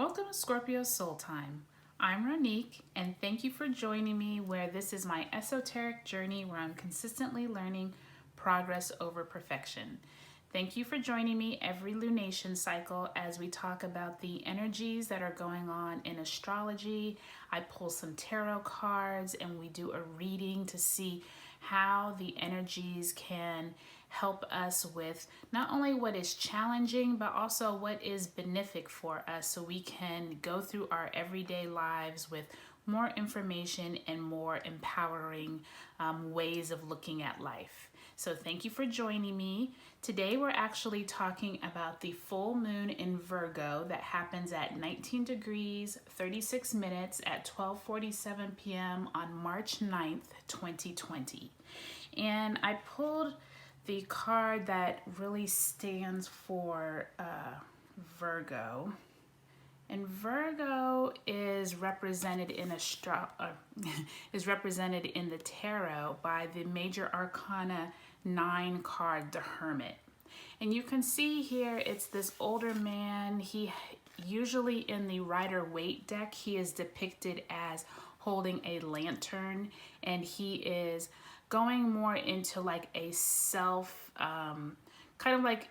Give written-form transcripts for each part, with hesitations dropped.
Welcome to Scorpio Soul Time. I'm Ronique, and thank you for joining me where this is my esoteric journey where I'm consistently learning progress over perfection. Thank you for joining me every lunation cycle as we talk about the energies that are going on in astrology. I pull some tarot cards and we do a reading to see how the energies can help us with not only what is challenging, but also what is benefic for us so we can go through our everyday lives with more information and more empowering ways of looking at life. So thank you for joining me. Today we're actually talking about the full moon in Virgo that happens at 19 degrees, 36 minutes at 12:47 p.m. on March 9th, 2020. And I pulled the card that really stands for Virgo. And Virgo is represented in is represented in the tarot by the major arcana 9 card, the Hermit. And you can see here it's this older man. He usually in the Rider-Waite deck, he is depicted as holding a lantern, and he is going more into like a self, kind of like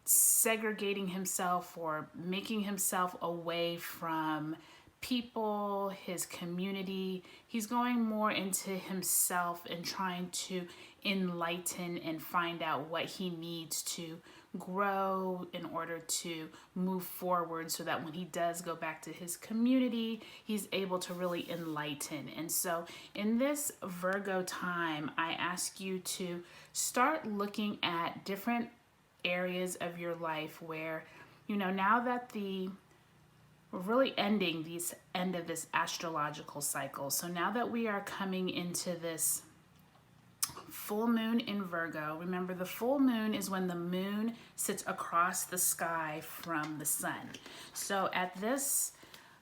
segregating himself or making himself away from people, his community. He's going more into himself and trying to enlighten and find out what he needs to grow in order to move forward so that when he does go back to his community, he's able to really enlighten. And so in this Virgo time, I ask you to start looking at different areas of your life where, you know, now that we're really ending the end of this astrological cycle. So now that we are coming into this full moon in Virgo, remember the full moon is when the moon sits across the sky from the sun. So at this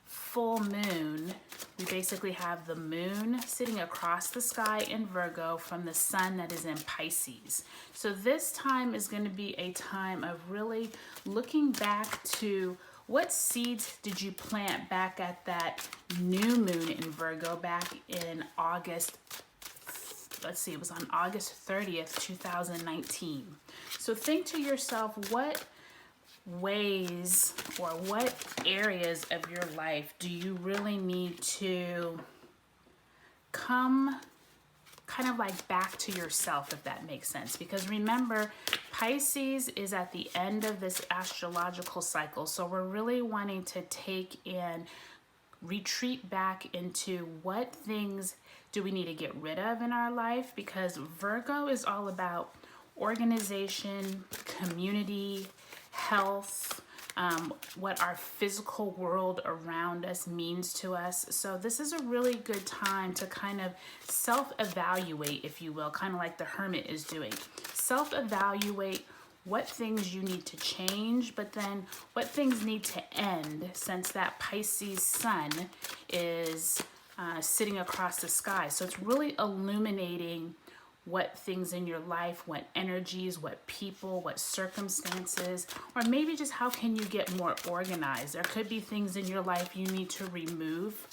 full moon, we basically have the moon sitting across the sky in Virgo from the sun that is in Pisces. So this time is going to be a time of really looking back to what seeds did you plant back at that new moon in Virgo back in August. Let's see, it was on August 30th, 2019. So think to yourself, what ways or what areas of your life do you really need to come kind of like back to yourself, if that makes sense? Because remember, Pisces is at the end of this astrological cycle. So we're really wanting to take and retreat back into what things do we need to get rid of in our life, because Virgo is all about organization, community, health, what our physical world around us means to us. So this is a really good time to kind of self-evaluate, if you will, kind of like the Hermit is doing. Self-evaluate what things you need to change, but then what things need to end, since that Pisces sun is sitting across the sky. So it's really illuminating what things in your life, what energies, what people, what circumstances, or maybe just how can you get more organized. There could be things in your life you need to remove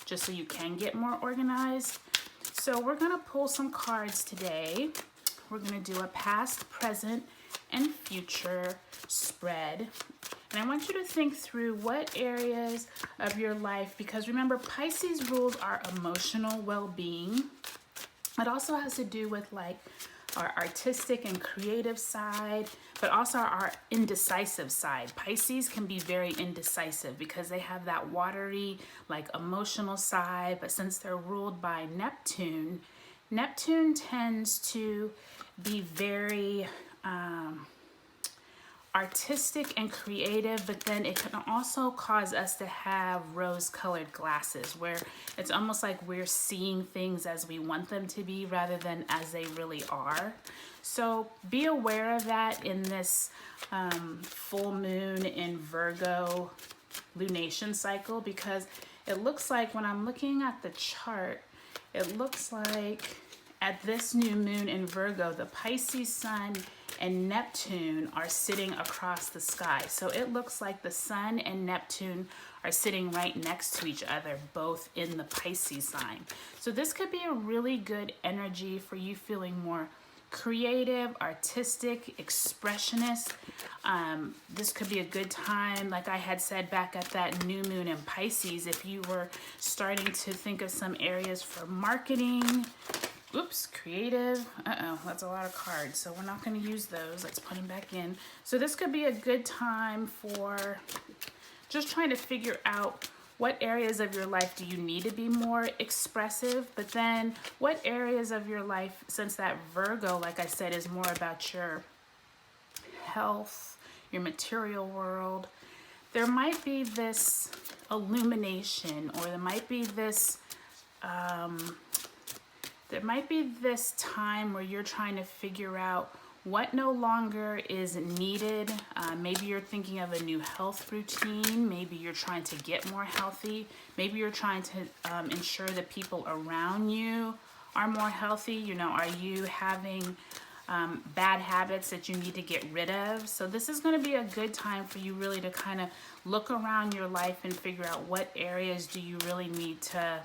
just so you can get more organized. So we're gonna pull some cards today. We're gonna do a past, present, and future spread. And I want you to think through what areas of your life, because remember, Pisces rules our emotional well-being. It also has to do with like our artistic and creative side, but also our indecisive side. Pisces can be very indecisive because they have that watery, like emotional side, but since they're ruled by Neptune, Neptune tends to be very artistic and creative, but then it can also cause us to have rose-colored glasses where it's almost like we're seeing things as we want them to be rather than as they really are. So be aware of that in this full moon in Virgo lunation cycle, because it looks like when I'm looking at the chart, it looks like at this new moon in Virgo, the Pisces sun and Neptune are sitting across the sky. So it looks like the Sun and Neptune are sitting right next to each other, both in the Pisces sign. So this could be a really good energy for you feeling more creative, artistic, expressionist. This could be a good time, like I had said back at that new moon in Pisces, if you were starting to think of some areas for marketing. Oops, creative. That's a lot of cards, so we're not going to use those. Let's put them back in. So this could be a good time for just trying to figure out what areas of your life do you need to be more expressive, but then what areas of your life, since that Virgo, like I said, is more about your health, your material world, there might be this illumination, or there might be this time where you're trying to figure out what no longer is needed. Maybe you're thinking of a new health routine. Maybe you're trying to get more healthy. Maybe you're trying to ensure that people around you are more healthy. You know, are you having bad habits that you need to get rid of? So this is going to be a good time for you really to kind of look around your life and figure out what areas do you really need to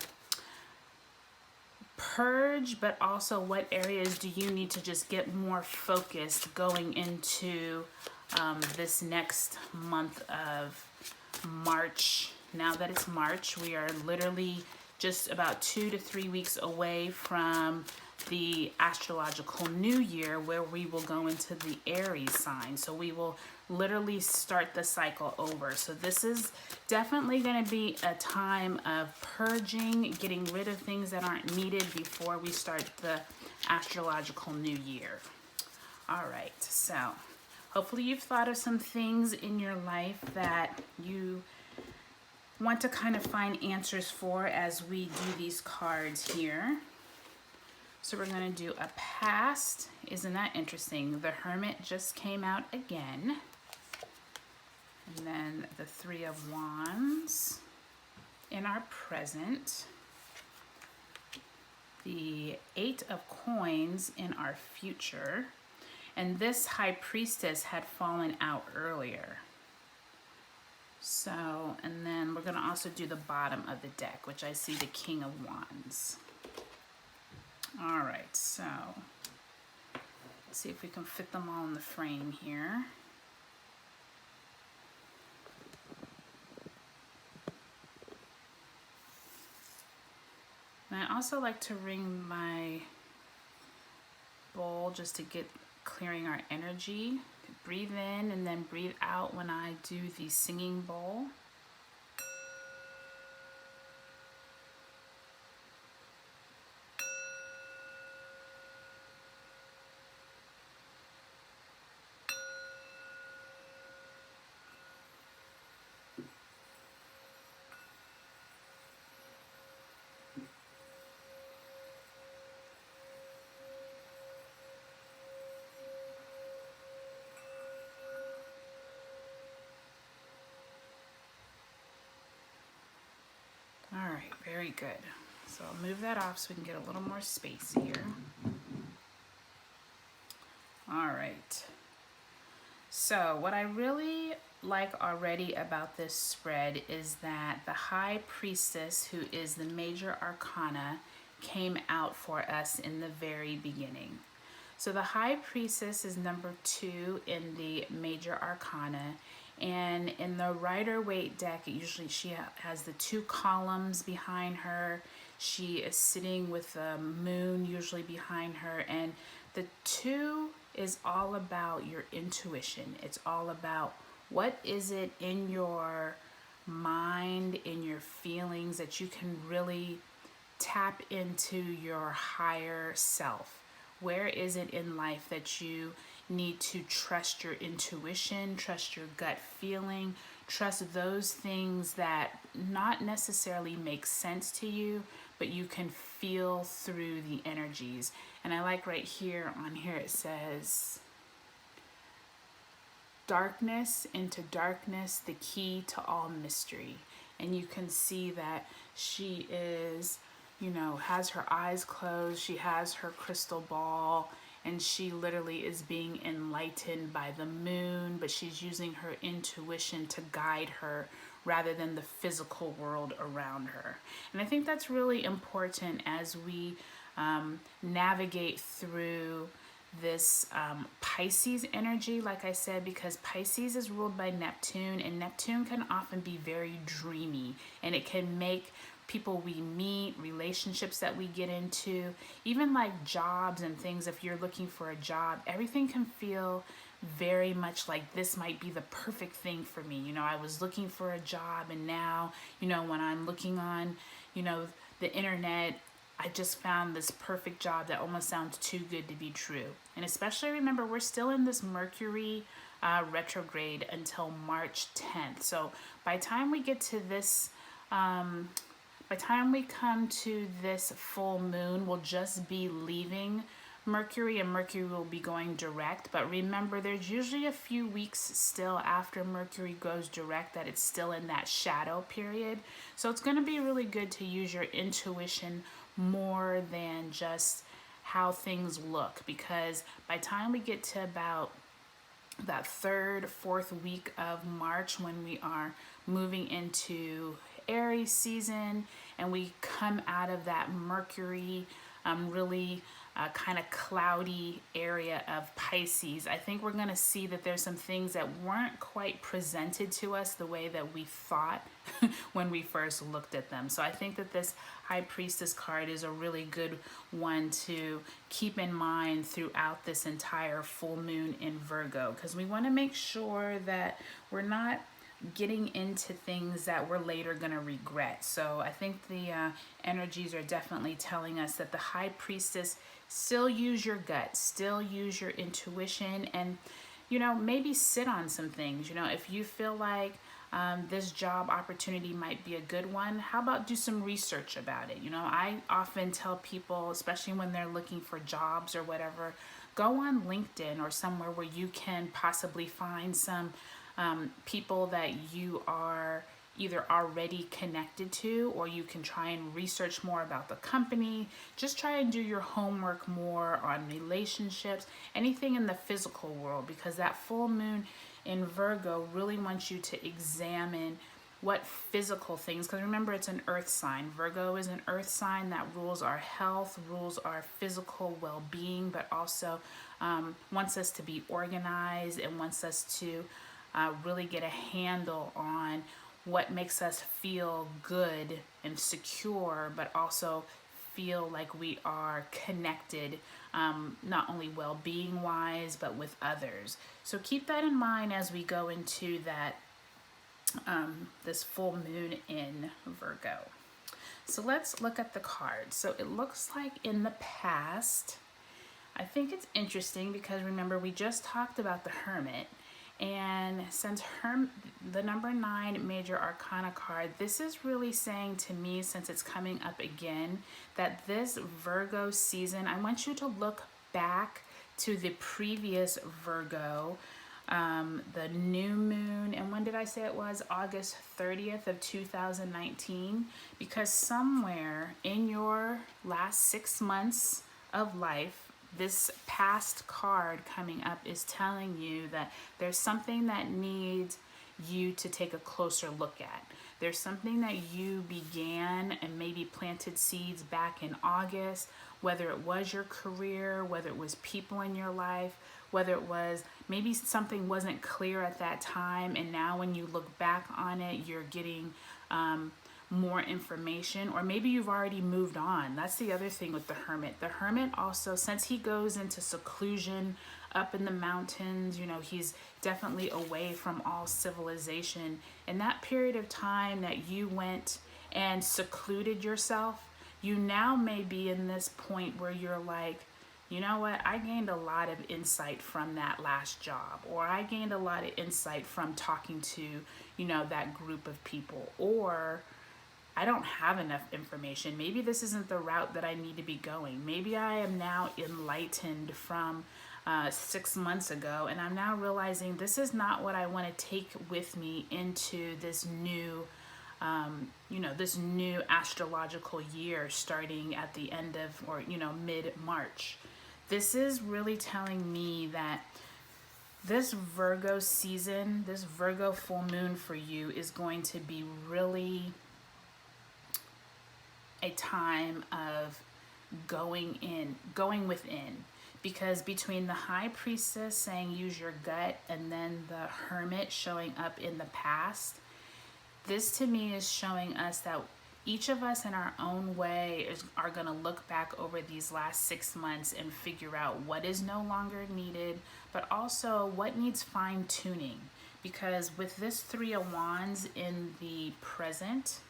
purge, but also what areas do you need to just get more focused going into this next month of March. Now that it's March, we are literally just about 2 to 3 weeks away from the astrological new year, where we will go into the Aries sign. So we will literally start the cycle over. So this is definitely going to be a time of purging, getting rid of things that aren't needed before we start the astrological new year. All right, so hopefully you've thought of some things in your life that you want to kind of find answers for as we do these cards here. So we're going to do a past. Isn't that interesting? The Hermit just came out again. And then the Three of Wands in our present. The Eight of Coins in our future. And this High Priestess had fallen out earlier. So, and then we're going to also do the bottom of the deck, which I see the King of Wands. All right, so let's see if we can fit them all in the frame here. And I also like to ring my bowl just to get clearing our energy. Breathe in and then breathe out when I do the singing bowl. All right, very good. So I'll move that off so we can get a little more space here. All right. So what I really like already about this spread is that the High Priestess, who is the major arcana, came out for us in the very beginning. So the High Priestess is number 2 in the major arcana. And in the Rider-Waite deck, usually she has the 2 columns behind her. She is sitting with the moon usually behind her. And the 2 is all about your intuition. It's all about what is it in your mind, in your feelings, that you can really tap into your higher self. Where is it in life that you need to trust your intuition, trust your gut feeling, trust those things that not necessarily make sense to you, but you can feel through the energies. And I like right here on here it says, darkness into darkness, the key to all mystery. And you can see that she is, you know, has her eyes closed, she has her crystal ball, and she literally is being enlightened by the moon, but she's using her intuition to guide her rather than the physical world around her. And I think that's really important as we navigate through this Pisces energy, like I said, because Pisces is ruled by Neptune, and Neptune can often be very dreamy, and it can make people we meet, relationships that we get into, even like jobs and things. If you're looking for a job, everything can feel very much like this might be the perfect thing for me. You know, I was looking for a job, and now, you know, when I'm looking on, you know, the internet, I just found this perfect job that almost sounds too good to be true. And especially remember, we're still in this Mercury retrograde until March 10th. So by the time we get to this, by the time we come to this full moon, we'll just be leaving Mercury, and Mercury will be going direct. But remember, there's usually a few weeks still after Mercury goes direct that it's still in that shadow period. So it's going to be really good to use your intuition more than just how things look, because by the time we get to about that third, fourth week of March, when we are moving into Aries season and we come out of that Mercury really kind of cloudy area of Pisces, I think we're going to see that there's some things that weren't quite presented to us the way that we thought when we first looked at them. So I think that this High Priestess card is a really good one to keep in mind throughout this entire full moon in Virgo, because we want to make sure that we're not getting into things that we're later going to regret. So I think the energies are definitely telling us that the High Priestess, still use your gut, still use your intuition, and, you know, maybe sit on some things. You know, if you feel like this job opportunity might be a good one, how about do some research about it? You know, I often tell people, especially when they're looking for jobs or whatever, go on LinkedIn or somewhere where you can possibly find some people that you are either already connected to, or you can try and research more about the company. Just try and do your homework more on relationships, anything in the physical world, because that full moon in Virgo really wants you to examine what physical things, because remember, it's an earth sign. Virgo is an earth sign that rules our health, rules our physical well-being, but also wants us to be organized and wants us to really get a handle on what makes us feel good and secure, but also feel like we are connected, not only well-being wise, but with others. So keep that in mind as we go into that this full moon in Virgo. So let's look at the cards. So it looks like in the past, I think it's interesting because remember, we just talked about the Hermit. And since the number 9 major arcana card, this is really saying to me, since it's coming up again, that this Virgo season, I want you to look back to the previous Virgo, the new moon, and when did I say it was? August 30th of 2019, because somewhere in your last 6 months of life, this past card coming up is telling you that there's something that needs you to take a closer look at. There's something that you began and maybe planted seeds back in August, whether it was your career, whether it was people in your life, whether it was maybe something wasn't clear at that time, and now when you look back on it, you're getting more information, or maybe you've already moved on. That's the other thing with the Hermit. The Hermit also, since he goes into seclusion up in the mountains, you know, he's definitely away from all civilization. In that period of time that you went and secluded yourself, you now may be in this point where you're like, you know what, I gained a lot of insight from that last job, or I gained a lot of insight from talking to, you know, that group of people, or I don't have enough information. Maybe this isn't the route that I need to be going. Maybe I am now enlightened from 6 months ago, and I'm now realizing this is not what I want to take with me into this new, this new astrological year starting at the end of, or, you know, mid-March. This is really telling me that this Virgo season, this Virgo full moon for you is going to be really a time of going within. Because between the High Priestess saying use your gut and then the Hermit showing up in the past, this to me is showing us that each of us in our own way are going to look back over these last 6 months and figure out what is no longer needed, but also what needs fine tuning. Because with this Three of Wands in the present,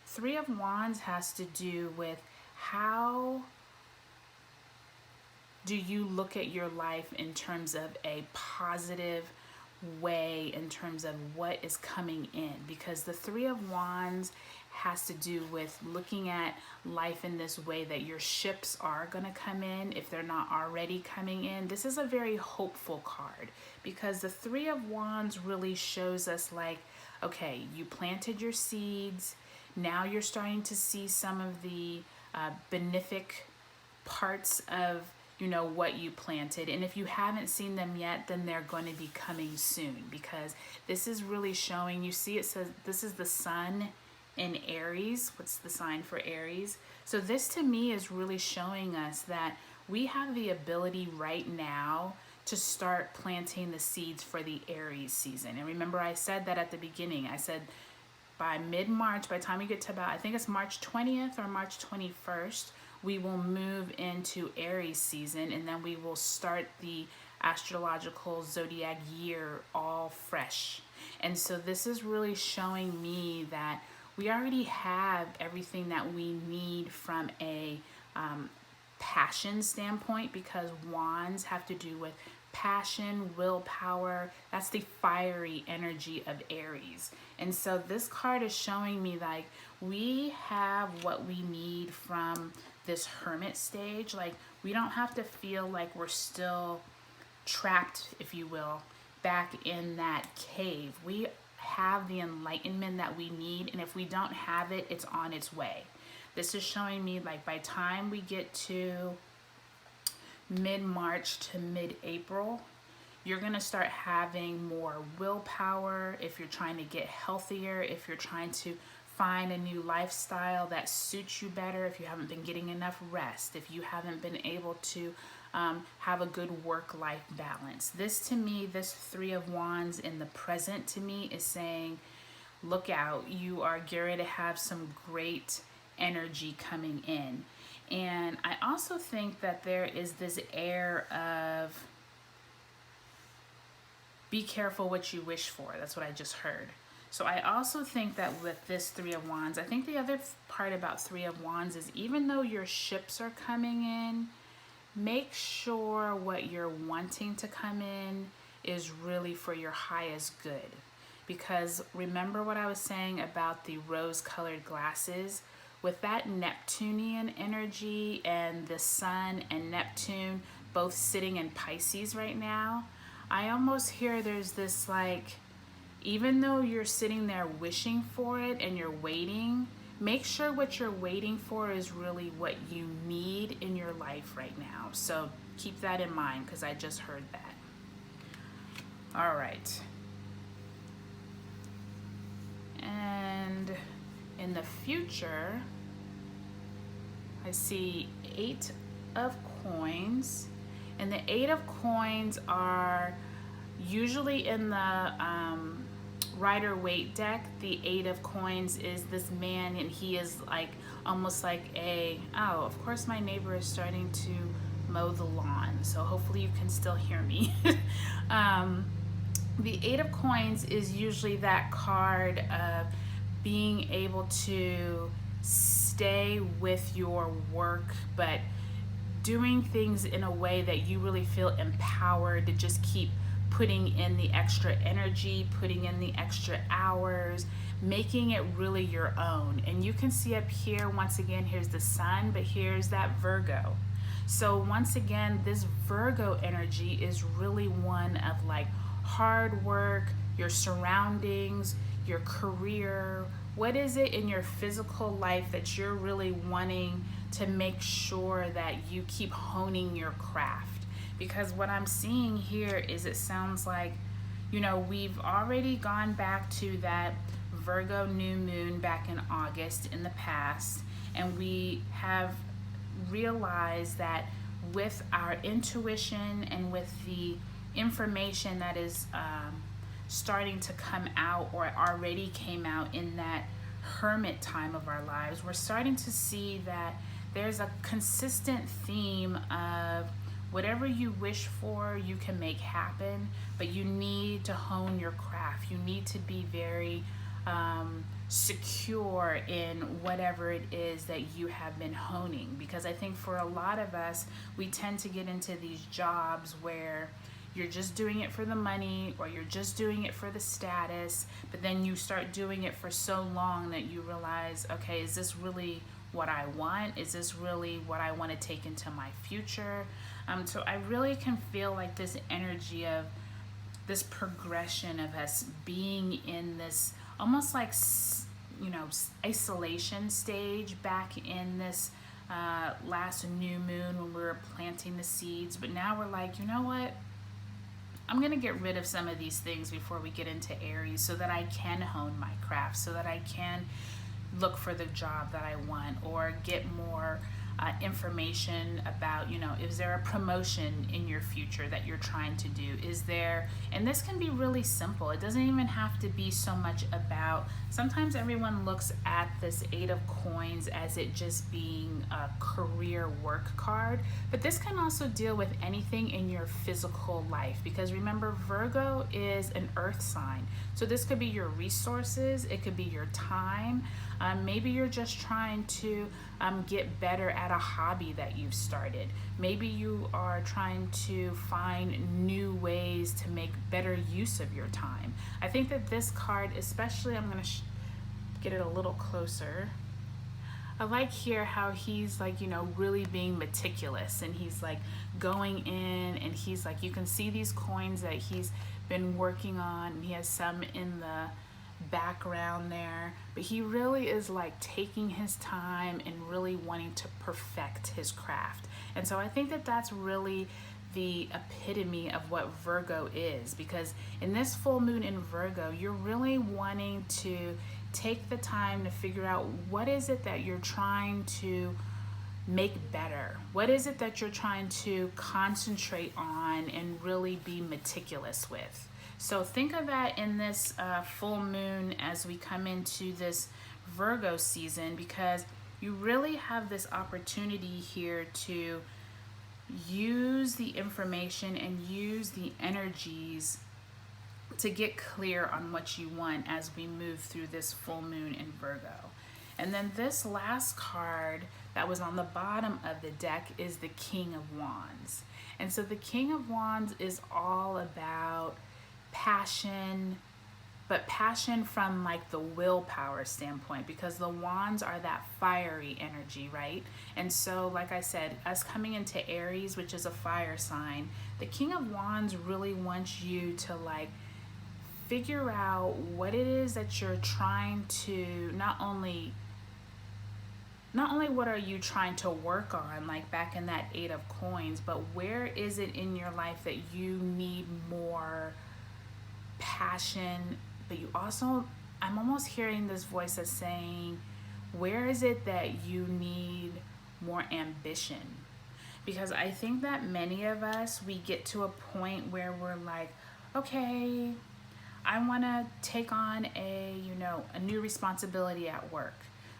Three of Wands has to do with how do you look at your life in terms of a positive way, in terms of what is coming in. Because the Three of Wands has to do with looking at life in this way that your ships are going to come in if they're not already coming in. This is a very hopeful card because the Three of Wands really shows us like, okay, you planted your seeds. Now you're starting to see some of the benefic parts of what you planted, and if you haven't seen them yet, then they're going to be coming soon, because this is really showing, you see it says this is the sun in Aries. What's the sign for Aries? So this to me is really showing us that we have the ability right now to start planting the seeds for the Aries season. And remember, I said that at the beginning. I said by mid-March, by the time we get to about, I think it's March 20th or March 21st, we will move into Aries season, and then we will start the astrological zodiac year all fresh. And so this is really showing me that we already have everything that we need from a passion standpoint, because wands have to do with passion, willpower. That's the fiery energy of Aries. And so this card is showing me like we have what we need from this hermit stage. Like we don't have to feel like we're still trapped, if you will, back in that cave. We have the enlightenment that we need, and if we don't have it, it's on its way. This is showing me like by time we get to mid-March to mid-April, you're going to start having more willpower. If you're trying to get healthier, if you're trying to find a new lifestyle that suits you better, if you haven't been getting enough rest, if you haven't been able to have a good work-life balance. This to me, this Three of Wands in the present to me is saying, look out, you are gearing to have some great energy coming in. And I also think that there is this air of be careful what you wish for. That's what I just heard. So I also think that with this Three of Wands, I think the other part about Three of Wands is even though your ships are coming in, make sure what you're wanting to come in is really for your highest good. Because remember what I was saying about the rose-colored glasses? With that Neptunian energy and the sun and Neptune both sitting in Pisces right now, I almost hear there's this like, even though you're sitting there wishing for it and you're waiting, make sure what you're waiting for is really what you need in your life right now. So keep that in mind, because I just heard that. All right. And in the future, I see 8 of coins, and the 8 of coins are usually in the Rider-Waite deck. The 8 of coins is this man, and he is like almost like a, oh, of course my neighbor is starting to mow the lawn, so hopefully you can still hear me. The 8 of coins is usually that card of being able to stay with your work, but doing things in a way that you really feel empowered to just keep putting in the extra energy, putting in the extra hours, making it really your own. And you can see up here, once again, here's the sun, but here's that Virgo. So once again, this Virgo energy is really one of like hard work, your surroundings, your career, What is it in your physical life that you're really wanting to make sure that you keep honing your craft? Because what I'm seeing here is it sounds like, you know, we've already gone back to that Virgo new moon back in August in the past, and we have realized that with our intuition and with the information that is starting to come out or already came out in that hermit time of our lives, we're starting to see that there's a consistent theme of whatever you wish for, you can make happen, but you need to hone your craft. You need to be very secure in whatever it is that you have been honing. Because I think for a lot of us, we tend to get into these jobs where you're just doing it for the money or you're just doing it for the status, but then you start doing it for so long that you realize, okay, is this really what I want? Is this really what I want to take into my future? So I really can feel like this energy of this progression of us being in this almost like, you know, isolation stage back in this last new moon when we were planting the seeds. But now we're like, you know what? I'm going to get rid of some of these things before we get into Aries so that I can hone my craft, so that I can look for the job that I want or get more information about, you know, is there a promotion in your future that you're trying to do? Is there, and this can be really simple. It doesn't even have to be so much about, sometimes everyone looks at this Eight of Coins as it just being a career work card, but this can also deal with anything in your physical life, because remember, Virgo is an earth sign. So this could be your resources, it could be your time. Maybe you're just trying to get better at a hobby that you've started. Maybe you are trying to find new ways to make better use of your time. I think that this card, especially, I'm going to get it a little closer. I like here how he's like, you know, really being meticulous, and he's like going in and he's like, you can see these coins that he's been working on, and he has some in the background there, but he really is like taking his time and really wanting to perfect his craft. And so I think that that's really the epitome of what Virgo is, because in this full moon in Virgo, you're really wanting to take the time to figure out what is it that you're trying to make better. What is it that you're trying to concentrate on and really be meticulous with? So think of that in this full moon as we come into this Virgo season, because you really have this opportunity here to use the information and use the energies to get clear on what you want as we move through this full moon in Virgo. And then this last card that was on the bottom of the deck is the King of Wands. And so the King of Wands is all about passion, but passion from like the willpower standpoint, because the wands are that fiery energy, right? And so like I said, us coming into Aries, which is a fire sign, the King of Wands really wants you to like figure out what it is that you're trying to not only what are you trying to work on, like back in that Eight of Coins, but where is it in your life that you need more passion, but you also, I'm almost hearing this voice that's saying, where is it that you need more ambition? Because I think that many of us, we get to a point where we're like, okay, I want to take on a new responsibility at work.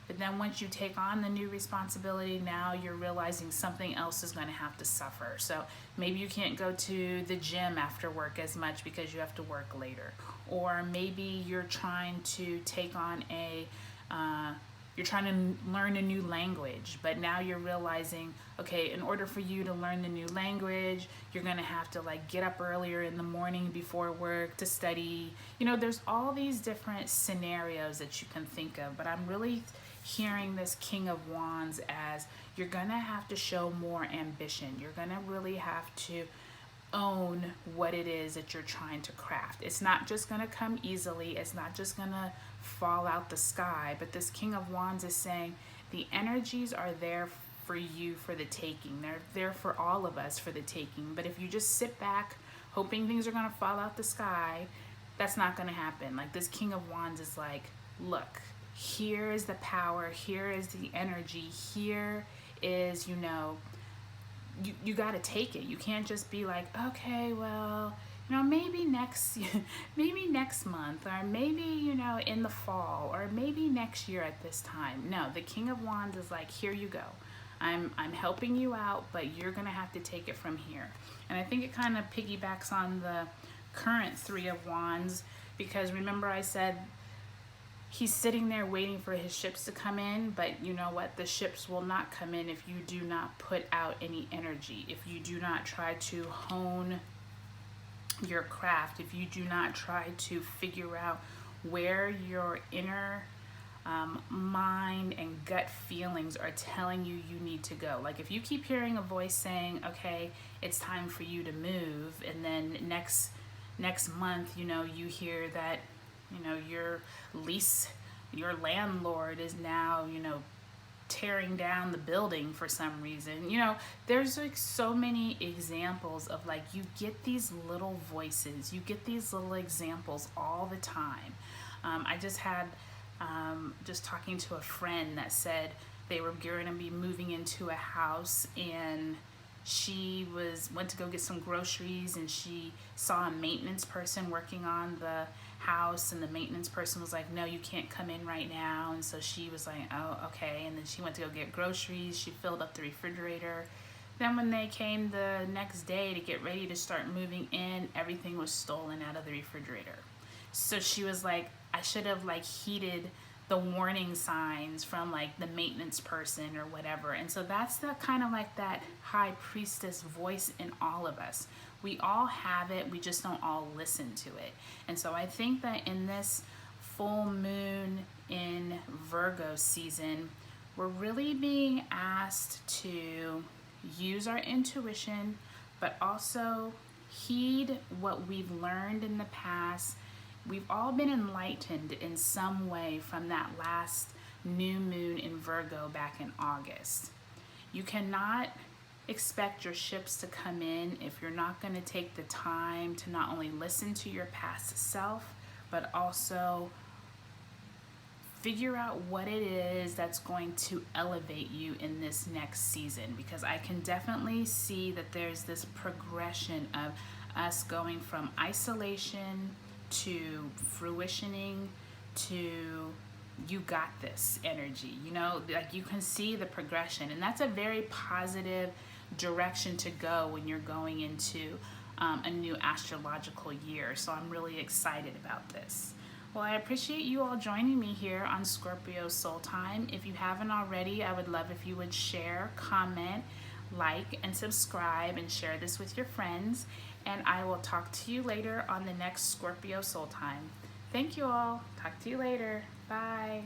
But then once you take on the new responsibility, now you're realizing something else is going to have to suffer. So maybe you can't go to the gym after work as much because you have to work later. Or maybe you're trying to take on you're trying to learn a new language, but now you're realizing, okay, in order for you to learn the new language, you're going to have to like get up earlier in the morning before work to study. You know, there's all these different scenarios that you can think of, but I'm really hearing this King of Wands as you're going to have to show more ambition. You're going to really have to own what it is that you're trying to craft. It's not just going to come easily. It's not just going to fall out the sky. But this King of Wands is saying the energies are there for you for the taking. They're there for all of us for the taking. But if you just sit back hoping things are going to fall out the sky, that's not going to happen. Like, this King of Wands is like, look, here is the power, here is the energy, here is, you got to take it. You can't just be like, okay, well, maybe next month, or maybe, in the fall, or maybe next year at this time. No, the King of Wands is like, here you go. I'm helping you out, but you're going to have to take it from here. And I think it kind of piggybacks on the current Three of Wands, because remember I said he's sitting there waiting for his ships to come in, but you know what? The ships will not come in if you do not put out any energy, if you do not try to hone your craft, if you do not try to figure out where your inner mind and gut feelings are telling you need to go. Like, if you keep hearing a voice saying, okay, it's time for you to move, and then next month, you hear that, your landlord is now, tearing down the building for some reason. There's like so many examples of, like, you get these little voices, you get these little examples all the time. I just had just talking to a friend that said they were going to be moving into a house, and she went to go get some groceries, and she saw a maintenance person working on the house, and the maintenance person was like, no, you can't come in right now. And so she was like, oh, okay. And then she went to go get groceries. She filled up the refrigerator. Then when they came the next day to get ready to start moving in, everything was stolen out of the refrigerator. So she was like, I should have heeded the warning signs from the maintenance person or whatever. And so that's the kind of that high priestess voice in all of us. We all have it, we just don't all listen to it. And so I think that in this full moon in Virgo season, we're really being asked to use our intuition, but also heed what we've learned in the past. We've all been enlightened in some way from that last new moon in Virgo back in August. You cannot expect your ships to come in if you're not going to take the time to not only listen to your past self, but also figure out what it is that's going to elevate you in this next season. Because I can definitely see that there's this progression of us going from isolation to fruitioning to you got this energy. You can see the progression, and that's a very positive direction to go when you're going into a new astrological year. So I'm really excited about this. Well, I appreciate you all joining me here on Scorpio Soul Time. If you haven't already, I would love if you would share, comment, like, and subscribe, and share this with your friends. And I will talk to you later on the next Scorpio Soul Time. Thank you all. Talk to you later. Bye.